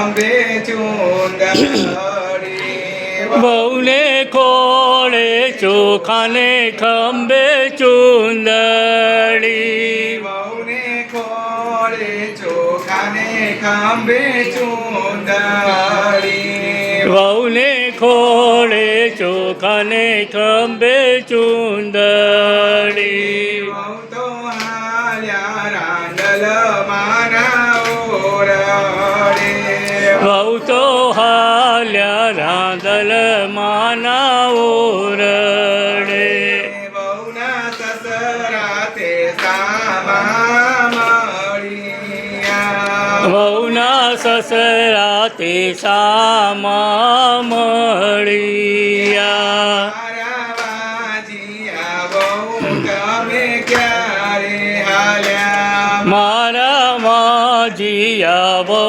ખંભે ચૂંદડી વહુને ખોળે ચોખાને ખંભે ચૂંદડી વહુને ખોળે ચોખાને ખંભે ચૂંદડી વહુને ખોળે ચોખાને ખંભે ચૂંદડી વહુ તો હાલ્યા રાંદલ માના ઓરડે વહુ તો હાલ્યા રાંદલ માના ઓરડે વહુના સસરા તે સામા મળ્યા વહુના સસરા તે સામા મળ્યા મારા વાજીયા વહુ તમે ક્યારે હાલ્યા મારા માજીયા બહુ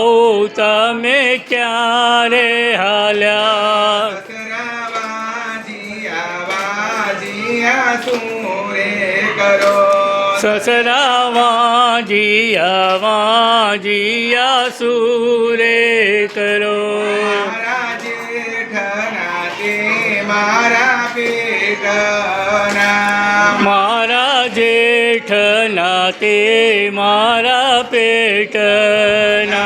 તમે ક્યારે હાલ્યા સસરા વાજીયા વાજીયા સુરે કરો સસરા વાજીયા વાજીયા સુરે કરો મારા જેઠના તે મારા પેટના મારા જેઠના તે મારા પેટના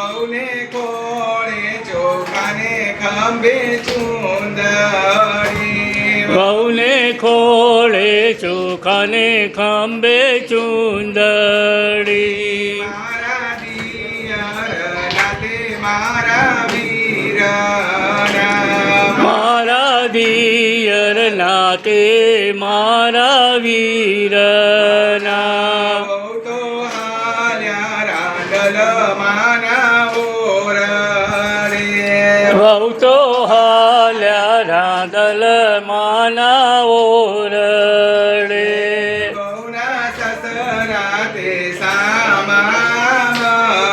વહુને ખોળે ચોખાને ખંભે ચૂંદડી વહુને ખોળે ચોખાને ખંભે ચૂંદડી મારા દિયરના તે મારા વીરના મારા દિયરના તે મારા વીરના વહુ તો હાલ્યા રાંદલ માના ઓરડે વહુ તો હાલ્યા રાંદલ માના ઓરડે વહુના સસરા તે સામા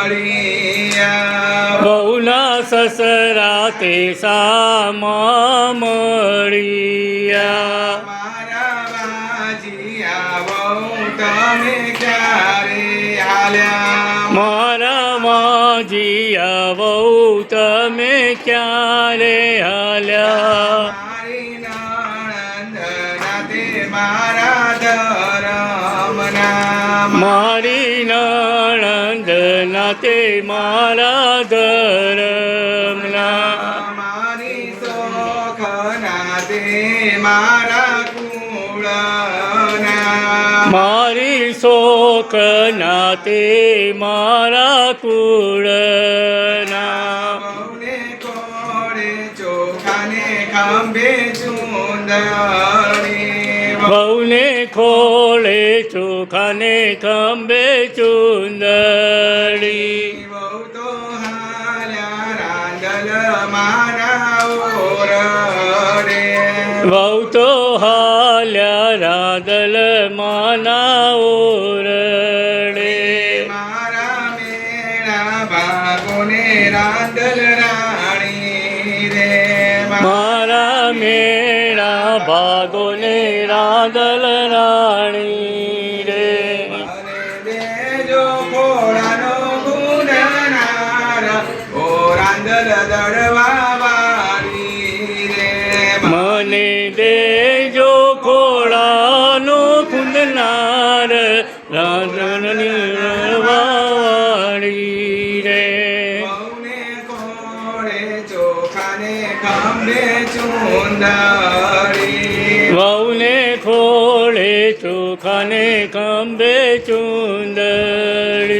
મળ્યા વહુના સસરા તે સામા મળ્યા મારા વાજીયા વહુ તમે ક્યારે હાલ્યા મારા માજીયા બહુ તમે ક્યારે હાલ્યા મારી નણંદના તે મારા ધરમના મારી નણંદના તે મારા ધરમના મારી સોખના તે મારા કુળના મારી શોકના તે મારા કુળના વહુને ખોળે ચોખાને ખંભે ચૂંદડી વહુને ખોળે ચોખાને ખંભે ચૂંદડી વહુ તો હાલ્યા રાંદલ માના ઓરડે વહુ તો હાલ્યા રાંદલ માના ઓરડે મારા મેળા ભાગોને રાંદલ રાણી રે મારા મેળા ભાગોને રાંદલ રાણી રે મને દેજો ખોળાનો ગુંદનાર ઓ રાંદલ દળવા વાળી રે મને દેજો ખોળાનો કુંદનાર રાંદલની વાળી રે વહુને ખોળે ચોખાને ખંભે ચૂંદડી વહુને ખોળે ચોખાને ખંભે ચૂંદડી